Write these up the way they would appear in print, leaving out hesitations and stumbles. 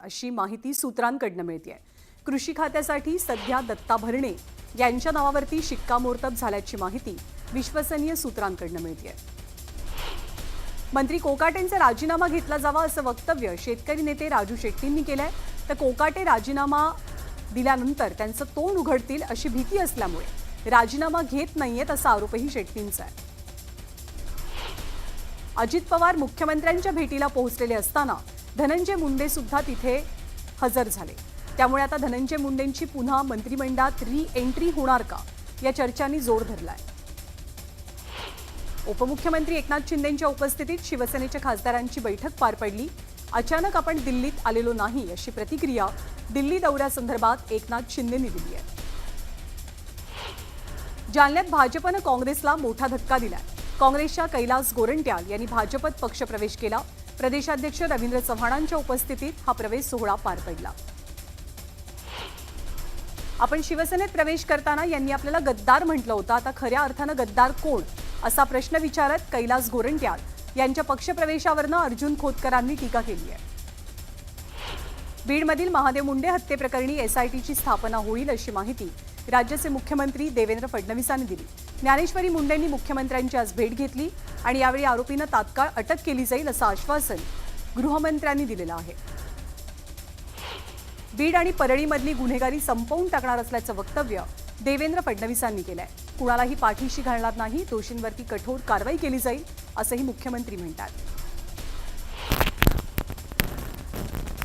अशी माहिती सूत्रांकडून मिळते आहे। कृषी खात्यासाठी सध्या दत्ता भरणे यांच्या नावावरती शिक्कामोर्तब झाल्याची माहिती विश्वसनीय सूत्रांकडून मिळते आहे। मंत्री कोकाटेंचा राजीनामा घेतला जावा असं वक्तव्य शेतकरी नेते राजू शेट्टींनी केलंय। तर कोकाटे राजीनामा दिल्यानंतर त्यांचं तोंड उघडतील अशी भीती असल्यामुळे राजीनामा घेत नाहीयेत असा आरोपही शेट्टींचा आहे। अजित पवार मुख्यमंत्र्यांच्या भेटीला पोहोचलेले असताना धनंजय मुंडे सुद्धा तिथे हजर झाले। त्यामुळे आता धनंजय मुंडेंची पुन्हा मंत्रिमंडळात री-एंट्री होणार का या चर्चांनी जोर धरलाय। उपमुख्यमंत्री एकनाथ शिंदेंच्या उपस्थितीत शिवसेनेच्या खासदारांची बैठक पार पडली। अचानक आपण दिल्लीत आलेलो नाही अशी प्रतिक्रिया दिल्ली दौऱ्यासंदर्भात एकनाथ शिंदेंनी दिली आहे। जालन्यात भाजपनं काँग्रेसला मोठा धक्का दिलाय। काँग्रेसच्या कैलास गोरंट्याल यांनी भाजपत पक्षप्रवेश केला। प्रदेशाध्यक्ष रवींद्र चव्हाणांच्या उपस्थितीत हा प्रवेश सोहळा पार पडला। आपण शिवसेनेत प्रवेश करताना यांनी आपल्याला गद्दार म्हटलं होतं, आता खऱ्या अर्थानं गद्दार कोण असा प्रश्न विचारत कैलास गोरंट्याल यांच्या पक्षप्रवेशावरनं अर्जुन खोतकरांनी टीका केली आहे। बीडमधील महादेव मुंडे हत्येप्रकरणी एसआयटीची स्थापना होईल अशी माहिती राज्याचे मुख्यमंत्री देवेंद्र फडणवीसांनी दिली। ज्ञानेश्वरी मुंडेंनी मुख्यमंत्र्यांची आज भेट घेतली आणि यावेळी आरोपींना तात्काळ अटक केली जाईल असं आश्वासन गृहमंत्र्यांनी दिलेलं आहे। बीड आणि परळीमधली गुन्हेगारी संपवून टाकणार असल्याचं वक्तव्य देवेंद्र फडणवीसांनी केलंय। कुणालाही पाठीशी घालणार नाही, दोषींवरती कठोर कारवाई केली जाईल असंही मुख्यमंत्री म्हणतात।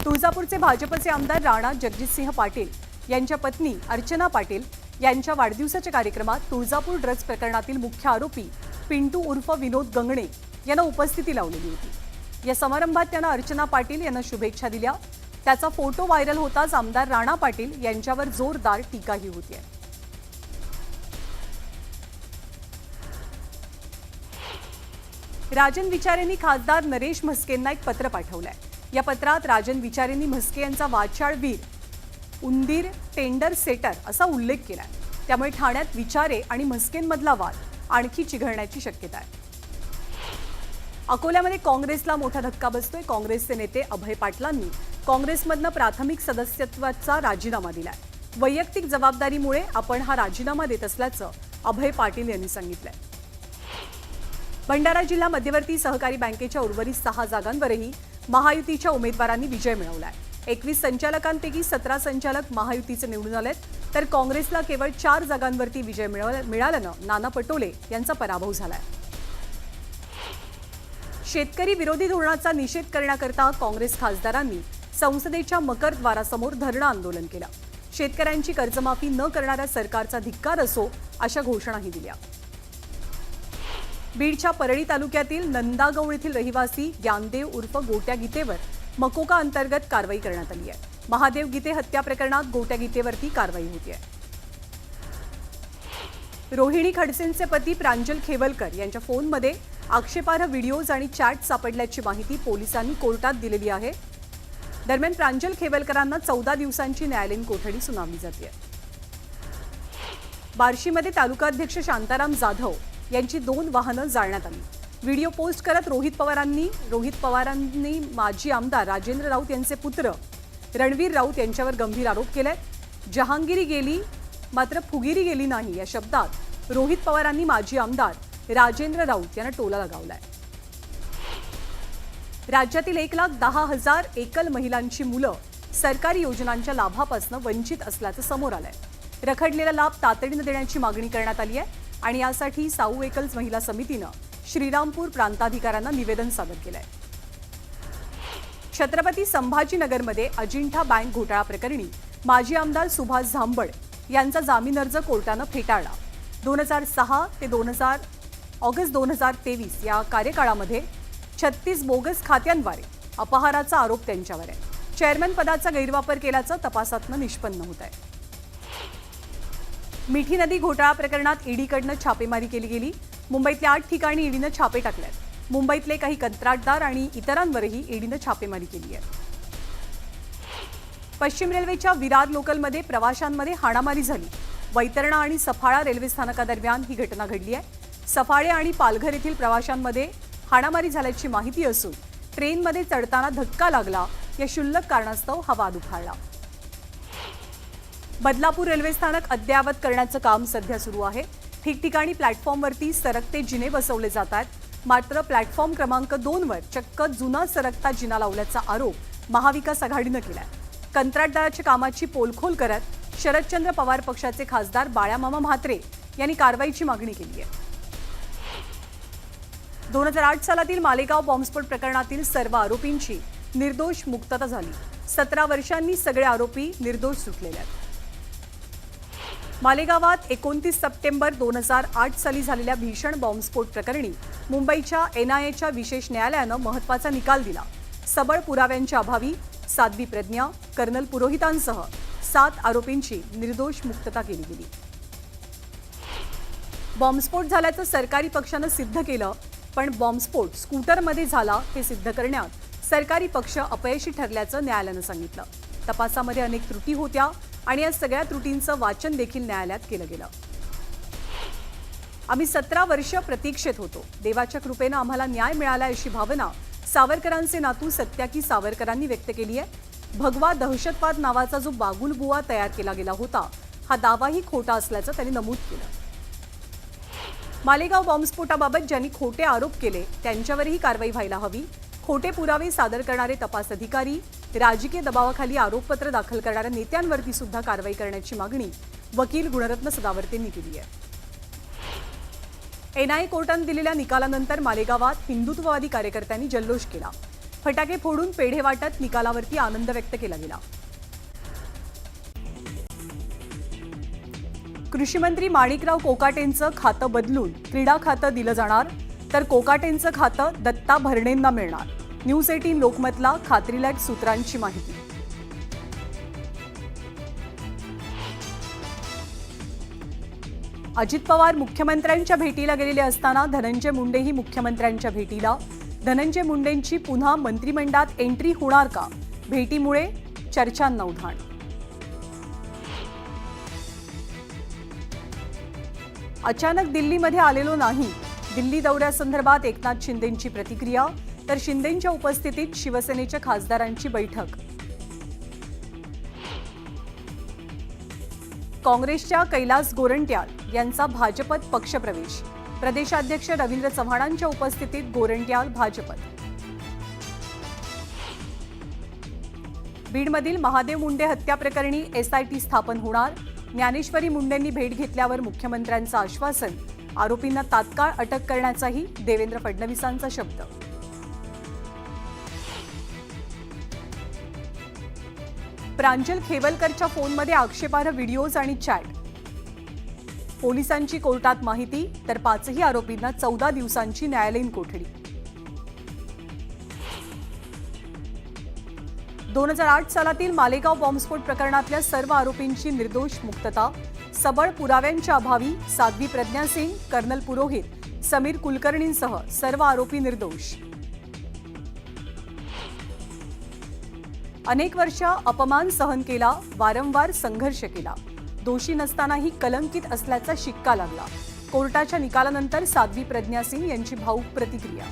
तुळजापूरचे भाजपचे आमदार राणा जगजितसिंह पाटील यांच्या पत्नी अर्चना पाटील यांच्या वाढदिवसाच्या कार्यक्रमात तुळजापूर ड्रग्ज प्रकरणातील मुख्य आरोपी पिंटू उर्फ विनोद गंगणे यांना उपस्थिती लावलेली होती। या समारंभात त्यांना अर्चना पाटील यांना शुभेच्छा दिल्या। त्याचा फोटो व्हायरल होताच आमदार राणा पाटील यांच्यावर जोरदार टीकाही होतीये। राजन विचारेंनी खासदार नरेश म्हस्केंना एक पत्र पाठवलंय। या पत्रात राजन विचारेंनी म्हस्के यांचा वाचाळवीर उंदीर टेंडर सेटर असा उल्लेख केलाय। त्यामुळे ठाण्यात विचारे आणि म्हस्केंमधला वाद आणखी चिघळण्याची शक्यता आहे। अकोल्यामध्ये काँग्रेसला मोठा धक्का बसतोय। काँग्रेसचे नेते अभय पाटलांनी काँग्रेसमधनं प्राथमिक सदस्यत्वाचा राजीनामा दिलाय। वैयक्तिक जबाबदारीमुळे आपण हा राजीनामा देत असल्याचं अभय पाटील यांनी सांगितलंय। भंडारा जिल्हा मध्यवर्ती सहकारी बँकेच्या उर्वरित 6 जागांवरही महायुतीच्या उमेदवारांनी विजय मिळवलाय। 21 संचालकांपैकी 17 संचालक महायुतीचे निवडून आलेत, तर काँग्रेसला केवळ 4 जागांवरती विजय मिळाल्यानं नाना पटोले यांचा पराभव झालाय। शेतकरी विरोधी धोरणाचा निषेध करण्याकरता काँग्रेस खासदारांनी संसदेच्या मकर द्वारासमोर धरणं आंदोलन केलं। शेतकऱ्यांची कर्जमाफी न करणाऱ्या सरकारचा धिक्कार असो अशा घोषणाही दिल्या। बीडच्या परळी तालुक्यातील नंदागौळ येथील रहिवासी ज्ञानदेव उर्फ गोट्या गीतेवर मकोका अंतर्गत कारवाई करण्यात आली आहे। महादेव गीते हत्या प्रकरणात गोट्या गीतेवरती कारवाई होती आहे। रोहिणी खडसेंचे पती प्रांजल खेवलकर यांच्या फोनमध्ये आक्षेपार्ह व्हिडिओज आणि चॅट सापडल्याची माहिती पोलिसांनी कोर्टात दिलेली आहे। दरम्यान प्रांजल खेवलकरांना 14 दिवसांची न्यायालयीन कोठडी सुनावली जाते। बार्शीमध्ये तालुकाध्यक्ष शांताराम जाधव यांची 2 वाहनं जाळण्यात आली। व्हिडिओ पोस्ट करत रोहित पवारांनी माजी आमदार राजेंद्र राऊत यांचे पुत्र रणवीर राऊत यांच्यावर गंभीर आरोप केलाय। जहांगीरी गेली मात्र फुगिरी गेली नाही या शब्दात रोहित पवारांनी माजी आमदार राजेंद्र राऊत यांना टोला लगावलाय। राज्यातील 1,10,000 एकल महिलांची मुलं सरकारी योजनांच्या लाभापासून वंचित असल्याचं समोर आलंय। रखडलेला लाभ तातडीनं देण्याची मागणी करण्यात आली आहे आणि यासाठी साऊ एकल्स महिला समितीनं श्रीरामपूर प्रांताधिकाऱ्यांना निवेदन सादर केलंय। छत्रपती संभाजीनगरमध्ये अजिंठा बँक घोटाळा प्रकरणी माजी आमदार सुभाष झांबड यांचा जामीन अर्ज कोर्टानं फेटाळला। 2006 ते ऑगस्ट 2023 या कार्यकाळामध्ये 36 बोगस खात्यांद्वारे अपहाराचा आरोप त्यांच्यावर आहे। चेअरमन पदाचा गैरवापर केल्याचं तपासातनं निष्पन्न होत आहे। मिठी नदी घोटाळा प्रकरणात ईडीकडनं छापेमारी केली गेली। मुंबईतल्या 8 ठिकाणी ईडीनं छापे टाकलेत। मुंबईतले काही कंत्राटदार आणि इतरांवरही ईडीनं छापेमारी केली आहे। पश्चिम रेल्वेच्या विरार लोकलमध्ये प्रवाशांमध्ये हाणामारी झाली। वैतरणा आणि सफाळा रेल्वे स्थानकादरम्यान ही घटना घडली आहे। सफाळे आणि पालघर येथील प्रवाशांमध्ये हाणामारी झाल्याची माहिती असून ट्रेनमध्ये चढताना धक्का लागला या क्षुल्लक कारणास्तव हा वाद उफाळला. बदलापूर रेल्वे स्थानक अद्ययावत करण्याचं काम सध्या सुरू आहे. ठिकठिकाणी प्लॅटफॉर्मवरती सरकते जिने बसवले जात आहेत. मात्र प्लॅटफॉर्म क्रमांक 2 वर चक्क जुना सरकता जिना लावल्याचा आरोप महाविकास आघाडीनं केलाय. कंत्राटदाराच्या कामाची पोलखोल करत शरदचंद्र पवार पक्षाचे खासदार बाळामामा म्हात्रे यांनी कारवाईची मागणी केली आहे. 2008 सालातील मालेगाव बॉम्बस्फोट प्रकरणातील सर्व आरोपींची निर्दोष मुक्तता झाली. 17 वर्षांनी सगळे आरोपी निर्दोष सुटलेले आहेत. मालेगावात 29 सप्टेंबर 2008 साली झालेल्या भीषण बॉम्बस्फोट प्रकरणी मुंबईच्या NIAच्या विशेष न्यायालयानं महत्त्वाचा निकाल दिला. सबळ पुराव्यांच्या अभावी साध्वी प्रज्ञा, कर्नल पुरोहितांसह 7 आरोपींची निर्दोष मुक्तता केली गेली. बॉम्बस्फोट झाल्याचं सरकारी पक्षानं सिद्ध केलं, पण बॉम्बस्फोट स्कूटरमध्ये झाला हे सिद्ध करण्यात सरकारी पक्ष अपयशी ठरल्याचं न्यायालयानं सांगितलं. तपासामध्ये अनेक त्रुटी होत्या आणि या सगळ्या त्रुटींचं वाचन देखील न्यायालयात केलं गेलं. आम्ही 17 वर्ष प्रतीक्षेत होतो. देवाच्या कृपेनं आम्हाला न्याय मिळाला अशी भावना सावरकरांचे नातू सत्याकी सावरकरांनी व्यक्त केली आहे. भगवा दहशतवाद नावाचा जो बागुलबुवा तयार केला गेला होता, हा दावाही खोटा असल्याचं त्यांनी नमूद केलं. मालेगाव बॉम्बस्फोटाबाबत ज्यांनी खोटे आरोप केले त्यांच्यावरही कारवाई व्हायला हवी. खोटे पुरावे सादर करणारे तपास अधिकारी, राजकीय दबावाखाली आरोपपत्र दाखल करणाऱ्या नेत्यांवरती सुद्धा कारवाई करण्याची मागणी वकील गुणरत्न सदावर्तेंनी केली आहे. NIA कोर्टाने दिलेल्या निकालानंतर मालेगावात हिंदुत्ववादी कार्यकर्त्यांनी जल्लोष केला. फटाके फोडून पेढे वाटत निकालावरती आनंद व्यक्त केला गेला. कृषी मंत्री माणिकराव कोकाटेंचं खातं बदलून क्रीडा खातं दिलं जाणार, तर कोकाटेंचं खातं दत्ता भरणेंना मिळणार. न्यूज 18 लोकमतला खात्रीलायक सूत्रांची माहिती. अजित पवार मुख्यमंत्र्यांच्या भेटीला गेलेले असताना धनंजय मुंडेही मुख्यमंत्र्यांच्या भेटीला. धनंजय मुंडेंची पुन्हा मंत्रिमंडळात एंट्री होणार का? भेटीमुळे चर्चांना उधाण. अचानक दिल्लीमध्ये आलेलो नाही. दिल्ली दौऱ्यासंदर्भात एकनाथ शिंदेंची प्रतिक्रिया, तर शिंदेंच्या उपस्थितीत शिवसेनेच्या खासदारांची बैठक. काँग्रेसच्या कैलास गोरंट्याल यांचा भाजपत पक्षप्रवेश. प्रदेशाध्यक्ष रवींद्र चव्हाणांच्या उपस्थितीत गोरंट्याल भाजपत. बीडमधील महादेव मुंडे हत्या प्रकरणी SIT स्थापन होणार. ज्ञानेश्वरी मुंडेंनी भेट घेतल्यावर मुख्यमंत्र्यांचं आश्वासन. आरोपींना तात्काळ अटक करण्याचाही देवेंद्र फडणवीसांचा शब्द. प्रांजल खेवलकरच्या फोनमध्ये आक्षेपार्ह व्हिडिओज आणि चॅट. पोलिसांची कोर्टात माहिती, तर 5ही आरोपींना 14 दिवसांची न्यायालयीन कोठडी. 2008 सालातील मालेगाव बॉम्बस्फोट प्रकरणातल्या सर्व आरोपींची निर्दोष मुक्तता. सबळ पुराव्यांच्या अभावी साध्वी प्रज्ञा सिंग, कर्नल पुरोहित, समीर कुलकर्णींसह सर्व आरोपी निर्दोष. अनेक वर्ष अपमान सहन केला, वारंवार संघर्ष केला. दोषी नसतानाही कलंकित असल्याचा शिक्का लागला. कोर्टाच्या निकालानंतर साध्वी प्रज्ञा सिंग यांची भावूक प्रतिक्रिया.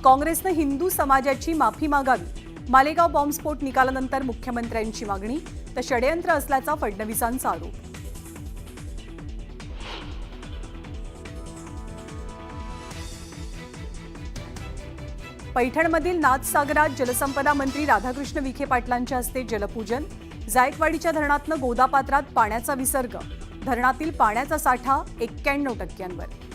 काँग्रेसनं हिंदू समाजाची माफी मागावी. मालेगाव बॉम्बस्फोट निकालानंतर मुख्यमंत्र्यांची मागणी, तर षडयंत्र असल्याचा फडणवीसांचा आरोप. पैठणमधील नाथसागरात जलसंपदा मंत्री राधाकृष्ण विखे पाटलांच्या हस्ते जलपूजन. जायकवाडीच्या धरणातनं गोदापात्रात पाण्याचा विसर्ग. धरणातील पाण्याचा साठा 91%.